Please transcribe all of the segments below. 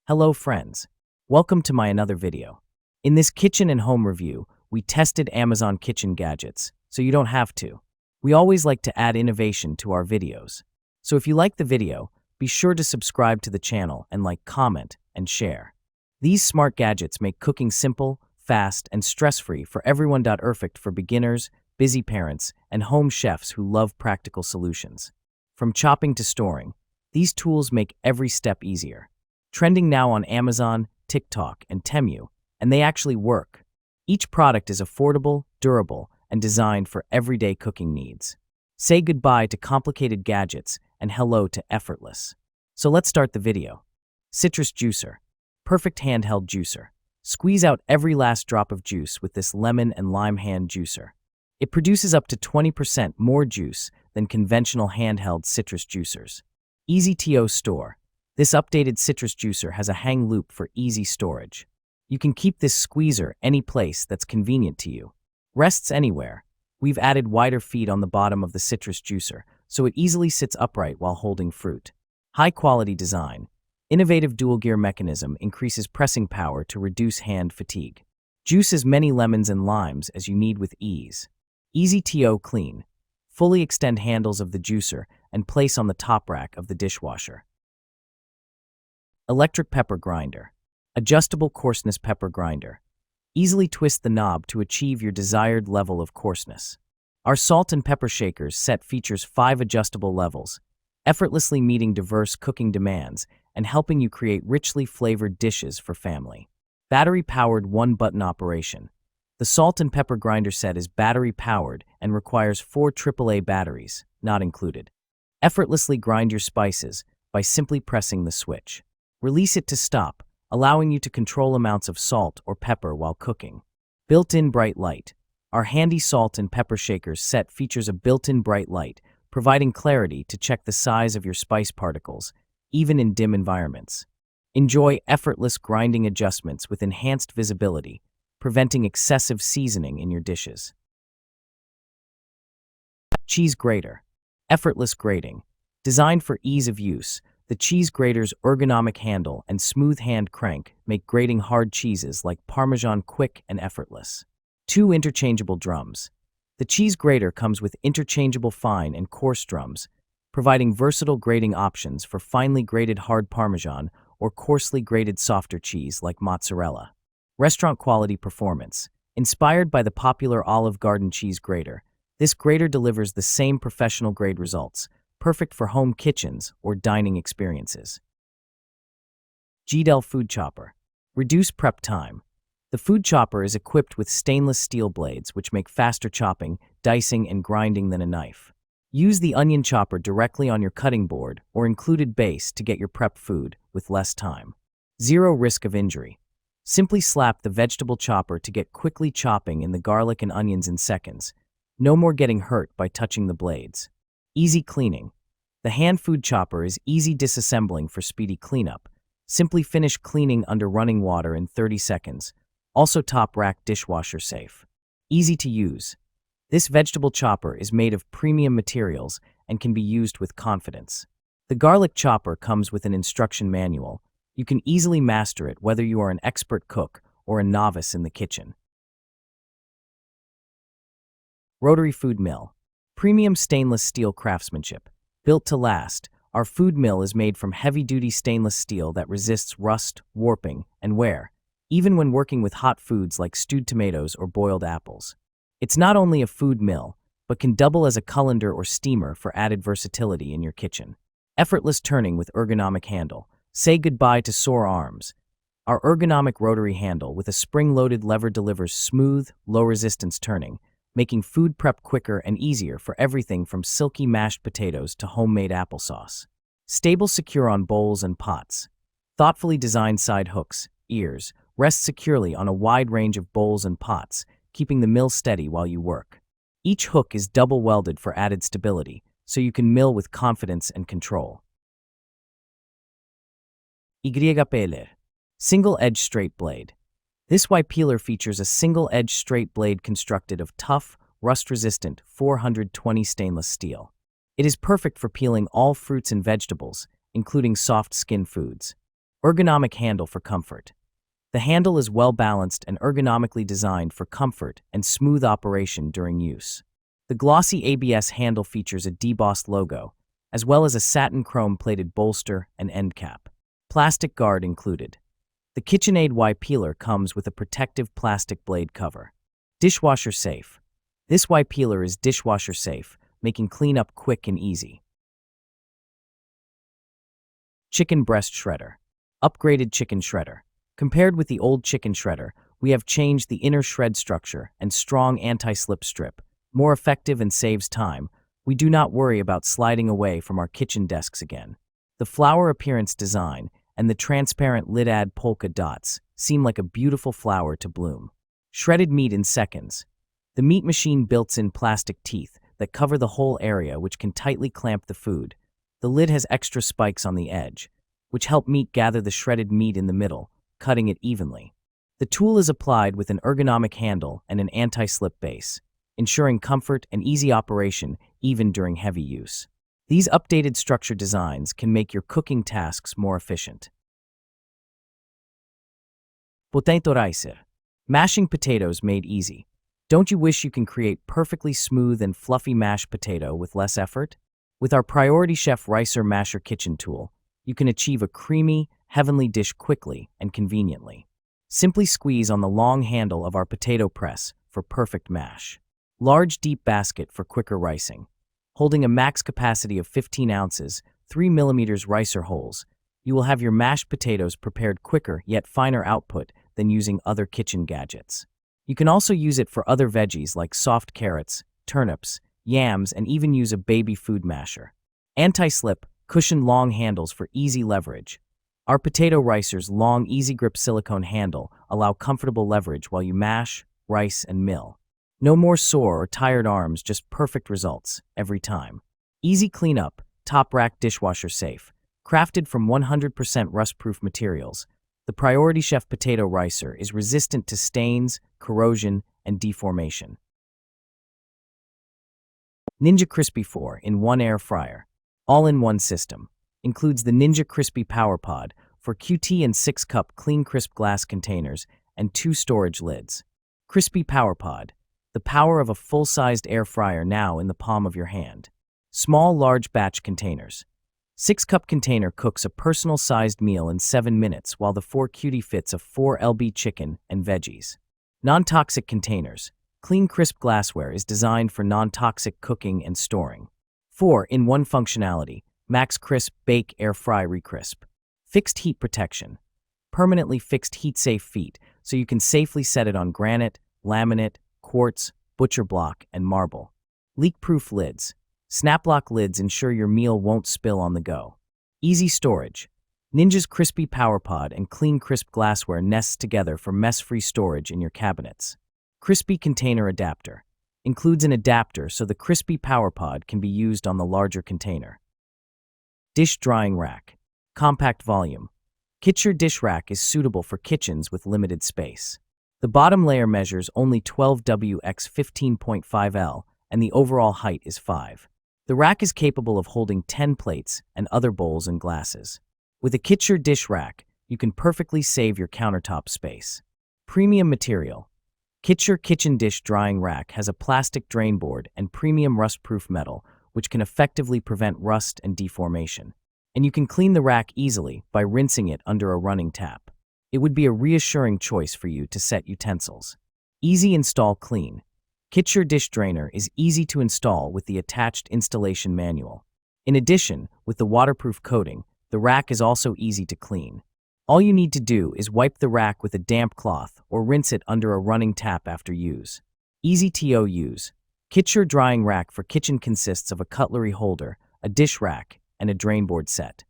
Hello friends, welcome to my another video. In this kitchen and home review, we tested Amazon kitchen gadgets, so you don't have to. We always like to add innovation to our videos. So if you like the video, be sure to subscribe to the channel and comment, and share. These smart gadgets make cooking simple, fast, and stress-free for everyone. Perfect for beginners, busy parents, and home chefs who love practical solutions. From chopping to storing, these tools make every step easier. Trending now on Amazon, TikTok, and Temu, and they actually work. Each product is affordable, durable, and designed for everyday cooking needs. Say goodbye to complicated gadgets and hello to effortless. So let's start the video. Citrus juicer. Perfect handheld juicer. Squeeze out every last drop of juice with this lemon and lime hand juicer. It produces up to 20% more juice than conventional handheld citrus juicers. Easy to store. This updated citrus juicer has a hang loop for easy storage. You can keep this squeezer any place that's convenient to you. Rests anywhere. We've added wider feet on the bottom of the citrus juicer, so it easily sits upright while holding fruit. High-quality design. Innovative dual-gear mechanism increases pressing power to reduce hand fatigue. Juice as many lemons and limes as you need with ease. Easy to clean. Fully extend handles of the juicer and place on the top rack of the dishwasher. Electric pepper grinder. Adjustable coarseness pepper grinder. Easily twist the knob to achieve your desired level of coarseness. Our salt and pepper shakers set features 5 adjustable levels, effortlessly meeting diverse cooking demands and helping you create richly flavored dishes for family. Battery-powered one-button operation. The salt and pepper grinder set is battery-powered and requires 4 AAA batteries, not included. Effortlessly grind your spices by simply pressing the switch. Release it to stop, allowing you to control amounts of salt or pepper while cooking. Built-in bright light. Our handy salt and pepper shakers set features a built-in bright light, providing clarity to check the size of your spice particles, even in dim environments. Enjoy effortless grinding adjustments with enhanced visibility, preventing excessive seasoning in your dishes. Cheese grater. Effortless grating. Designed for ease of use, the cheese grater's ergonomic handle and smooth hand crank make grating hard cheeses like Parmesan quick and effortless. 2 interchangeable drums. The cheese grater comes with interchangeable fine and coarse drums, providing versatile grating options for finely grated hard Parmesan or coarsely grated softer cheese like mozzarella. Restaurant quality performance. Inspired by the popular Olive Garden cheese grater, this grater delivers the same professional grade results, perfect for home kitchens or dining experiences. GDEL food chopper. Reduce prep time. The food chopper is equipped with stainless steel blades which make faster chopping, dicing, and grinding than a knife. Use the onion chopper directly on your cutting board or included base to get your prep food with less time. Zero risk of injury. Simply slap the vegetable chopper to get quickly chopping in the garlic and onions in seconds. No more getting hurt by touching the blades. Easy cleaning. The hand food chopper is easy disassembling for speedy cleanup. Simply finish cleaning under running water in 30 seconds. Also top rack dishwasher safe. Easy to use. This vegetable chopper is made of premium materials and can be used with confidence. The garlic chopper comes with an instruction manual. You can easily master it whether you are an expert cook or a novice in the kitchen. Rotary food mill. Premium stainless steel craftsmanship. Built to last, our food mill is made from heavy-duty stainless steel that resists rust, warping, and wear, even when working with hot foods like stewed tomatoes or boiled apples. It's not only a food mill, but can double as a colander or steamer for added versatility in your kitchen. Effortless turning with ergonomic handle. Say goodbye to sore arms. Our ergonomic rotary handle with a spring-loaded lever delivers smooth, low-resistance turning, making food prep quicker and easier for everything from silky mashed potatoes to homemade applesauce. Stable secure on bowls and pots. Thoughtfully designed side hooks, ears, rest securely on a wide range of bowls and pots, keeping the mill steady while you work. Each hook is double welded for added stability, so you can mill with confidence and control. Y-peeler. Single-edge straight blade. This Y-peeler features a single-edge straight blade constructed of tough, rust-resistant 420 stainless steel. It is perfect for peeling all fruits and vegetables, including soft skin foods. Ergonomic handle for comfort. The handle is well-balanced and ergonomically designed for comfort and smooth operation during use. The glossy ABS handle features a debossed logo, as well as a satin chrome-plated bolster and end cap. Plastic guard included. The KitchenAid Y peeler comes with a protective plastic blade cover. Dishwasher safe. This Y peeler is dishwasher safe, making cleanup quick and easy. Chicken breast shredder. Upgraded chicken shredder. Compared with the old chicken shredder, we have changed the inner shred structure and strong anti-slip strip. More effective and saves time. We do not worry about sliding away from our kitchen desks again. The flower appearance design and the transparent lid-add polka dots seem like a beautiful flower to bloom. Shredded meat in seconds. The meat machine built-in plastic teeth that cover the whole area, which can tightly clamp the food. The lid has extra spikes on the edge, which help meat gather the shredded meat in the middle, cutting it evenly. The tool is applied with an ergonomic handle and an anti-slip base, ensuring comfort and easy operation even during heavy use. These updated structure designs can make your cooking tasks more efficient. Potato ricer. Mashing potatoes made easy. Don't you wish you can create perfectly smooth and fluffy mashed potato with less effort? With our Priority Chef Ricer Masher kitchen tool, you can achieve a creamy, heavenly dish quickly and conveniently. Simply squeeze on the long handle of our potato press for perfect mash. Large deep basket for quicker ricing. Holding a max capacity of 15 ounces, 3 mm ricer holes, you will have your mashed potatoes prepared quicker yet finer output than using other kitchen gadgets. You can also use it for other veggies like soft carrots, turnips, yams, and even use a baby food masher. Anti-slip, cushioned long handles for easy leverage. Our potato ricer's long, easy grip silicone handle allow comfortable leverage while you mash, rice, and mill. No more sore or tired arms, just perfect results every time. Easy cleanup, top rack dishwasher safe. Crafted from 100% rust-proof materials, the Priority Chef Potato Ricer is resistant to stains, corrosion, and deformation. Ninja Crispy 4-in-1 Air Fryer. All-in-one system. Includes the Ninja Crispy Power Pod for QT and 6-cup clean crisp glass containers and 2 storage lids. Crispy Power Pod. The power of a full-sized air fryer now in the palm of your hand. Small large batch containers. 6-cup container cooks a personal-sized meal in 7 minutes while the 4 QT fits of 4 lb chicken and veggies. Non-toxic containers. Clean crisp glassware is designed for non-toxic cooking and storing. 4-in-1 functionality. Max Crisp Bake Air Fry Recrisp. Fixed heat protection. Permanently fixed heat-safe feet so you can safely set it on granite, laminate, quartz, butcher block, and marble. Leak-proof lids. Snap-lock lids ensure your meal won't spill on the go. Easy storage. Ninja's Crispy Power Pod and clean crisp glassware nests together for mess-free storage in your cabinets. Crispy Container Adapter. Includes an adapter so the Crispy Power Pod can be used on the larger container. Dish Drying Rack. Compact volume. Kitchen dish rack is suitable for kitchens with limited space. The bottom layer measures only 12W x 15.5 L, and the overall height is 5. The rack is capable of holding 10 plates and other bowls and glasses. With a Kitchen dish rack, you can perfectly save your countertop space. Premium material. Kitchen dish drying rack has a plastic drain board and premium rust-proof metal, which can effectively prevent rust and deformation. And you can clean the rack easily by rinsing it under a running tap. It would be a reassuring choice for you to set utensils. Easy install clean. Kitchen dish drainer is easy to install with the attached installation manual. In addition, with the waterproof coating, the rack is also easy to clean. All you need to do is wipe the rack with a damp cloth or rinse it under a running tap after use. Easy to use. Kitchen drying rack for kitchen consists of a cutlery holder, a dish rack, and a drain board set.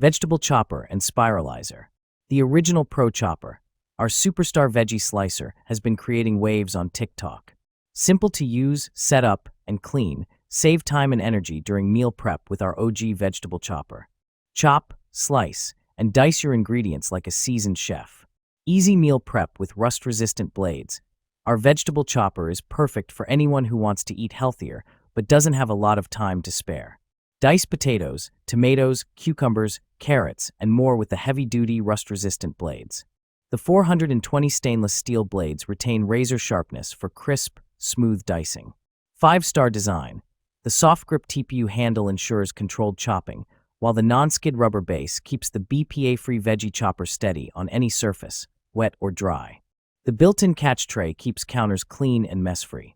Vegetable chopper and spiralizer. The original Pro Chopper, our superstar veggie slicer, has been creating waves on TikTok. Simple to use, set up, and clean, save time and energy during meal prep with our OG vegetable chopper. Chop, slice, and dice your ingredients like a seasoned chef. Easy meal prep with rust-resistant blades. Our vegetable chopper is perfect for anyone who wants to eat healthier but doesn't have a lot of time to spare. Dice potatoes, tomatoes, cucumbers, carrots, and more with the heavy-duty, rust-resistant blades. The 420 stainless steel blades retain razor sharpness for crisp, smooth dicing. 5-star design. The soft-grip TPU handle ensures controlled chopping, while the non-skid rubber base keeps the BPA-free veggie chopper steady on any surface, wet or dry. The built-in catch tray keeps counters clean and mess-free.